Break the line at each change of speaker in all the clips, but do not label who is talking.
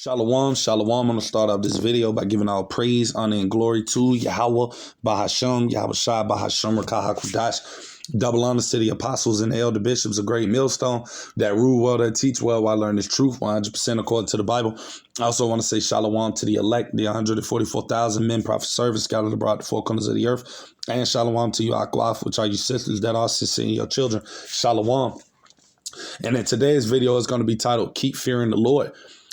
Shalom, shalom. I'm going to start off this video by giving all praise, honor, and glory to Yahweh, Bahashem, Yahweh Shai, Bahashem, Rakah HaKodash. Double honor to the apostles and the elder bishops, a great millstone that rule well, that teach well, while learn this truth 100% according to the Bible. I also want to say shalom to the elect, the 144,000 men, prophet, servants scattered abroad the four corners of the earth. And shalom to you, Akwaf, which are you sisters that are seeing your children. Shalom. And in today's video is going to be titled, Keep Fearing the Lord.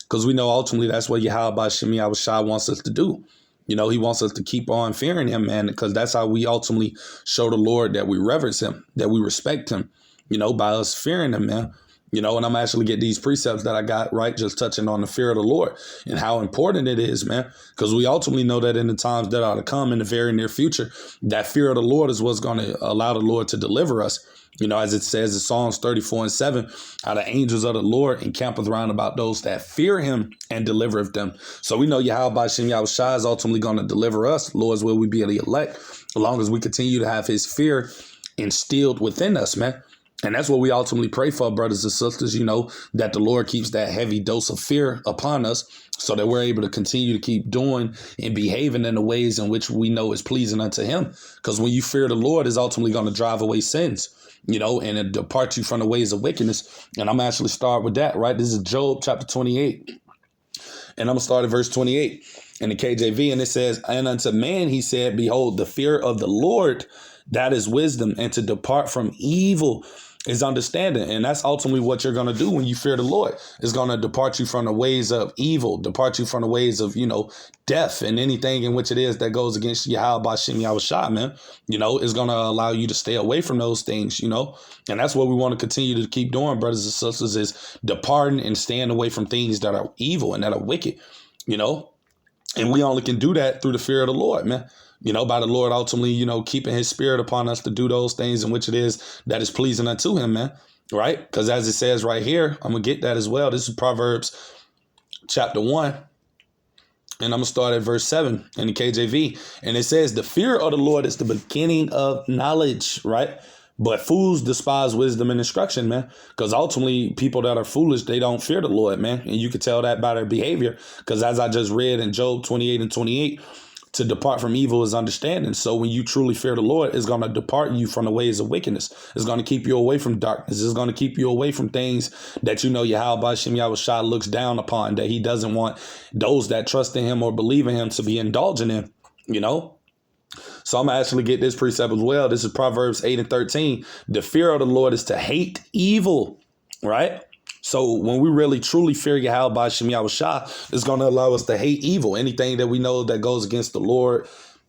Because we know ultimately that's what Yahweh Shemi Shai wants us to do. You know, he wants us to keep on fearing him, man, because that's how we ultimately show the Lord that we reverence him, that we respect him, you know, by us fearing him, man. You know, and I'm actually get these precepts that I got, right, just touching on the fear of the Lord and how important it is, man, because we ultimately know that in the times that are to come in the very near future, that fear of the Lord is what's going to allow the Lord to deliver us. You know, as it says in Psalms 34:7, how the angels of the Lord encampeth round about those that fear him and delivereth them. So we know Yahweh Shai is ultimately going to deliver us. Lord's will we be the elect, as long as we continue to have his fear instilled within us, man. And that's what we ultimately pray for, brothers and sisters, you know, that the Lord keeps that heavy dose of fear upon us so that we're able to continue to keep doing and behaving in the ways in which we know is pleasing unto him. Because when you fear the Lord, is ultimately going to drive away sins, you know, and it depart you from the ways of wickedness. And I'm actually start with that, right? This is Job chapter 28. And I'm going to start at verse 28 in the KJV. And it says, and unto man he said, behold, the fear of the Lord, that is wisdom, and to depart from evil is understanding. And that's ultimately what you're going to do when you fear the Lord. It's going to depart you from the ways of evil, depart you from the ways of, you know, death and anything in which it is that goes against Yahweh Bashem Yahweh Shai, man. You know, it's going to allow you to stay away from those things, you know, and that's what we want to continue to keep doing, brothers and sisters, is departing and staying away from things that are evil and that are wicked, you know, and we only can do that through the fear of the Lord, man. You know, by the Lord ultimately, you know, keeping his spirit upon us to do those things in which it is that is pleasing unto him, man. Right? Because as it says right here, I'm going to get that as well. This is Proverbs chapter 1. And I'm going to start at verse 7 in the KJV. And it says, the fear of the Lord is the beginning of knowledge, right? But fools despise wisdom and instruction, man, because ultimately people that are foolish, they don't fear the Lord, man. And you can tell that by their behavior, because as I just read in Job 28:28, to depart from evil is understanding. So when you truly fear the Lord, it's going to depart you from the ways of wickedness. It's going to keep you away from darkness. It's going to keep you away from things that, you know, Yahweh Shem Yahweh Shai looks down upon, that he doesn't want those that trust in him or believe in him to be indulging in, you know. So I'm going to actually get this precept as well. This is Proverbs 8:13. The fear of the Lord is to hate evil, right? So when we really truly fear Yahweh Bashem Yahweh Shai, it's going to allow us to hate evil. Anything that we know that goes against the Lord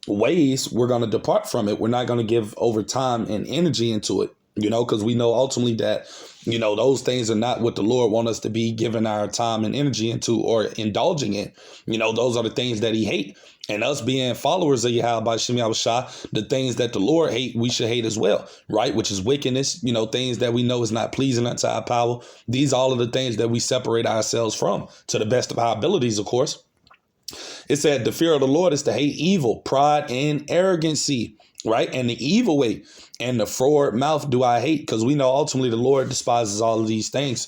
ways, we're going to depart from it. We're not going to give over time and energy into it, you know, because we know ultimately that, you know, those things are not what the Lord wants us to be giving our time and energy into or indulging in. You know, those are the things that he hates. And us being followers of Yahweh Bashem Yahweh Shai, the things that the Lord hate, we should hate as well, right? Which is wickedness, you know, things that we know is not pleasing unto our power. These are all of the things that we separate ourselves from to the best of our abilities, of course. It said the fear of the Lord is to hate evil, pride, and arrogancy, right? And the evil way and the froward mouth do I hate, because we know ultimately the Lord despises all of these things.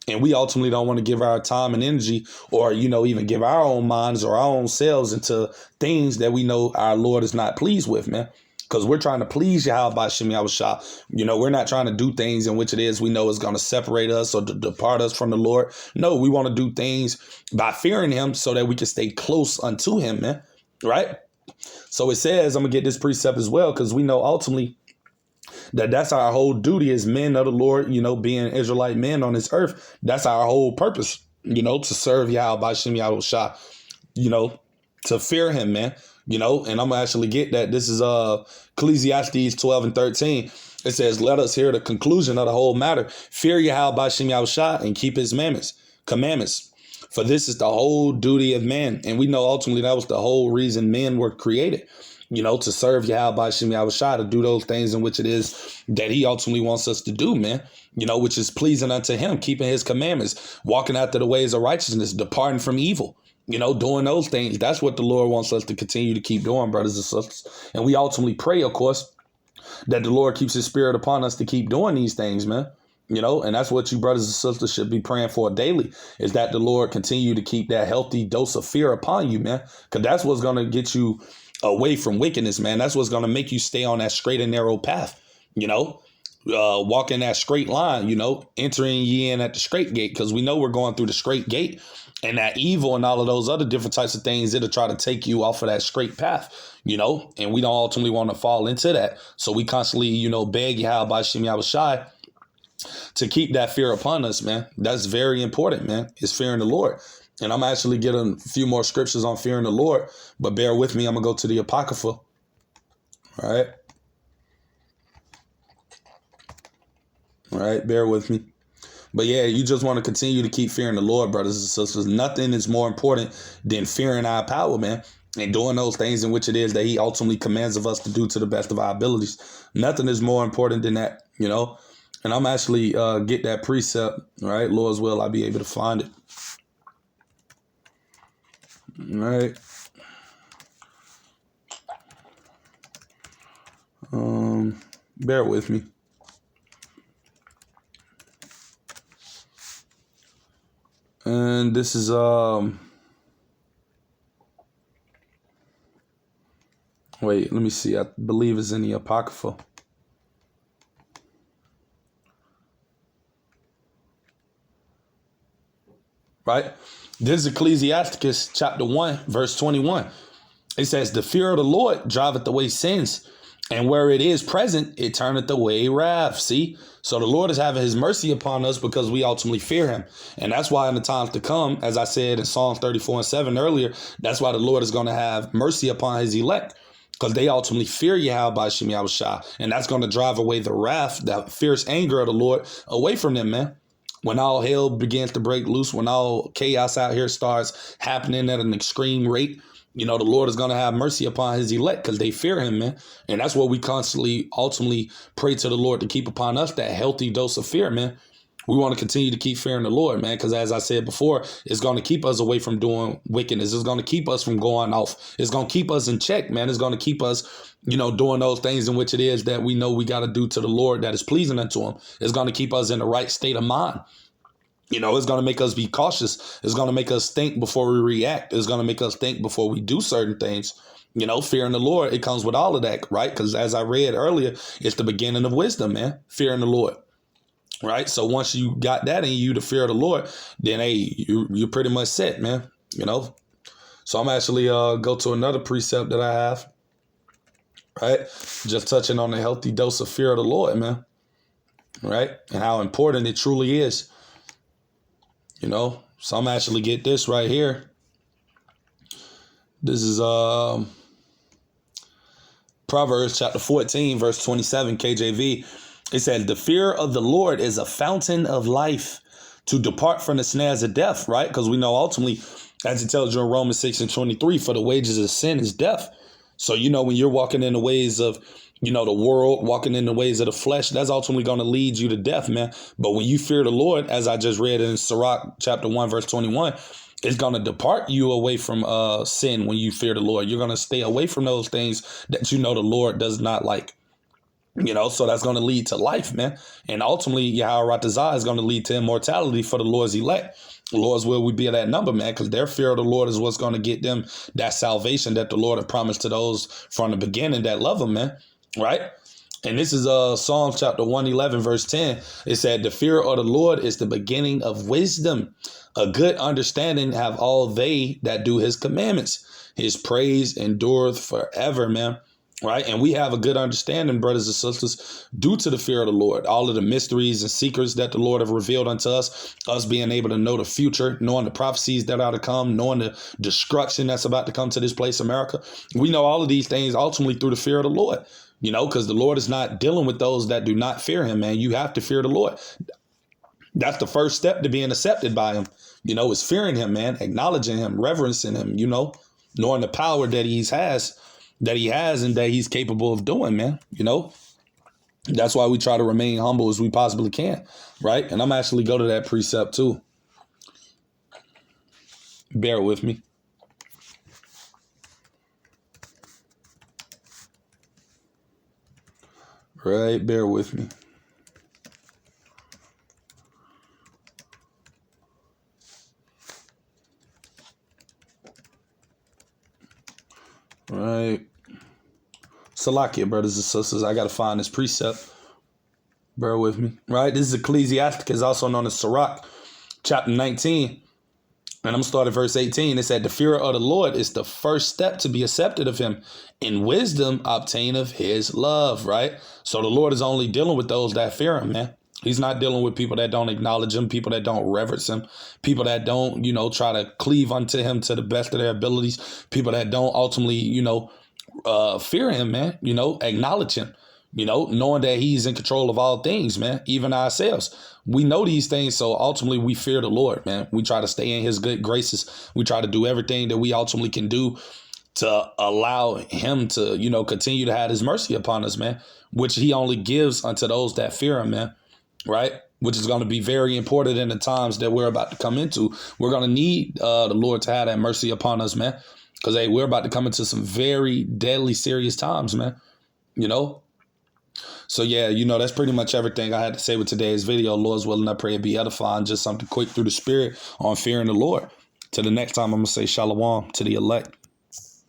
And we ultimately don't want to give our time and energy or, you know, even give our own minds or our own selves into things that we know our Lord is not pleased with, man. Because we're trying to please Yahweh Bashem Yahweh Shai. You know, we're not trying to do things in which it is we know is going to separate us or to depart us from the Lord. No, we want to do things by fearing him so that we can stay close unto him, man. Right? So it says, I'm going to get this precept as well, because we know ultimately that's our whole duty as men of the Lord, you know, being Israelite men on this earth. That's our whole purpose, you know, to serve Yahweh Bashem Yahweh Shai, you know, to fear him, man, you know. And I'm gonna actually get that. This is Ecclesiastes 12:13. It says, let us hear the conclusion of the whole matter. Fear Yahweh Bashem Yahweh Shai and keep his commandments. For this is the whole duty of man. And we know ultimately that was the whole reason men were created. You know, to serve Yahweh Bashem Yahweh Shai, to do those things in which it is that he ultimately wants us to do, man. You know, which is pleasing unto him, keeping his commandments, walking after the ways of righteousness, departing from evil, you know, doing those things. That's what the Lord wants us to continue to keep doing, brothers and sisters. And we ultimately pray, of course, that the Lord keeps his spirit upon us to keep doing these things, man. And that's what you brothers and sisters should be praying for daily, is that the Lord continue to keep that healthy dose of fear upon you, man, because that's what's going to get you away from wickedness, man. That's what's going to make you stay on that straight and narrow path, walking that straight line, entering ye in at the straight gate, because we know we're going through the straight gate, and that evil and all of those other different types of things, it'll try to take you off of that straight path, and we don't ultimately want to fall into that. So we constantly, beg Yahweh Shem Yahushai to keep that fear upon us, man. That's very important, man. Is fearing the Lord. And I'm actually getting a few more scriptures on fearing the Lord, but bear with me. I'm going to go to the Apocrypha. All right. All right. Bear with me. But yeah, you just want to continue to keep fearing the Lord, brothers and sisters. Nothing is more important than fearing our power, man, and doing those things in which it is that he ultimately commands of us to do to the best of our abilities. Nothing is more important than that, And I'm actually get that precept, all right? Lord's will, I'll be able to find it. All right. Bear with me. And this is wait, let me see. I believe it's in the Apocrypha. Right? This is Ecclesiasticus chapter 1, verse 21. It says, the fear of the Lord driveth away sins, and where it is present, it turneth away wrath. See? So the Lord is having his mercy upon us because we ultimately fear him. And that's why in the times to come, as I said in Psalms 34:7 earlier, that's why the Lord is going to have mercy upon his elect, because they ultimately fear Yahweh Shem Yahushua. And that's going to drive away the wrath, that fierce anger of the Lord away from them, man. When all hell begins to break loose, when all chaos out here starts happening at an extreme rate, the Lord is going to have mercy upon his elect because they fear him, man. And that's what we constantly, ultimately pray to the Lord to keep upon us, that healthy dose of fear, man. We want to continue to keep fearing the Lord, man, because as I said before, it's going to keep us away from doing wickedness. It's going to keep us from going off. It's going to keep us in check, man. It's going to keep us, doing those things in which it is that we know we got to do to the Lord that is pleasing unto him. It's going to keep us in the right state of mind. It's going to make us be cautious. It's going to make us think before we react. It's going to make us think before we do certain things. Fearing the Lord, it comes with all of that, right? Because as I read earlier, it's the beginning of wisdom, man. Fearing the Lord, right? So once you got that in you, the fear of the Lord, then, hey, you're pretty much set, man. So I'm actually go to another precept that I have, right? Just touching on the healthy dose of fear of the Lord, man, right? And how important it truly is. So I'm actually get this right here. This is Proverbs chapter 14, verse 27, KJV. It says, the fear of the Lord is a fountain of life, to depart from the snares of death, right? Because we know ultimately, as it tells you in Romans 6:23, for the wages of sin is death. So, when you're walking in the ways of, the world, walking in the ways of the flesh, that's ultimately going to lead you to death, man. But when you fear the Lord, as I just read in Sirach chapter 1, verse 21, it's going to depart you away from sin when you fear the Lord. You're going to stay away from those things that the Lord does not like. So that's going to lead to life, man. And ultimately, Yahweh Ratazah is going to lead to immortality for the Lord's elect. The Lord's will we be at that number, man, because their fear of the Lord is what's going to get them that salvation that the Lord had promised to those from the beginning that love him, man. Right? And this is Psalm chapter 111, verse 10. It said, the fear of the Lord is the beginning of wisdom. A good understanding have all they that do his commandments. His praise endureth forever, man. Right. And we have a good understanding, brothers and sisters, due to the fear of the Lord, all of the mysteries and secrets that the Lord have revealed unto us being able to know the future, knowing the prophecies that are to come, knowing the destruction that's about to come to this place, America. We know all of these things ultimately through the fear of the Lord, because the Lord is not dealing with those that do not fear him, man. You have to fear the Lord. That's the first step to being accepted by him, is fearing him, man, acknowledging him, reverencing him, knowing the power that he has and that he's capable of doing, man. That's why we try to remain humble as we possibly can. Right. And I'm actually go to that precept, too. Bear with me. Right. Bear with me. Right. Salakia, brothers and sisters. I got to find this precept. Bear with me. Right. This is Ecclesiasticus, also known as Sirach, chapter 19. And I'm starting verse 18. It said, the fear of the Lord is the first step to be accepted of him. In wisdom, obtain of his love. Right. So the Lord is only dealing with those that fear him, man. He's not dealing with people that don't acknowledge him, people that don't reverence him, people that don't, try to cleave unto him to the best of their abilities, people that don't ultimately, fear him, man, acknowledge him, knowing that he's in control of all things, man, even ourselves. We know these things, so ultimately we fear the Lord, man. We try to stay in his good graces. We try to do everything that we ultimately can do to allow him to, continue to have his mercy upon us, man, which he only gives unto those that fear him, man. Right, which is going to be very important in the times that we're about to come into. We're going to need the Lord to have that mercy upon us, man, because we're about to come into some very deadly, serious times, man. So yeah, that's pretty much everything I had to say with today's video. Lord's willing, I pray it be edifying. Just something quick through the spirit on fearing the Lord. Till the next time, I'm gonna say shalom to the elect.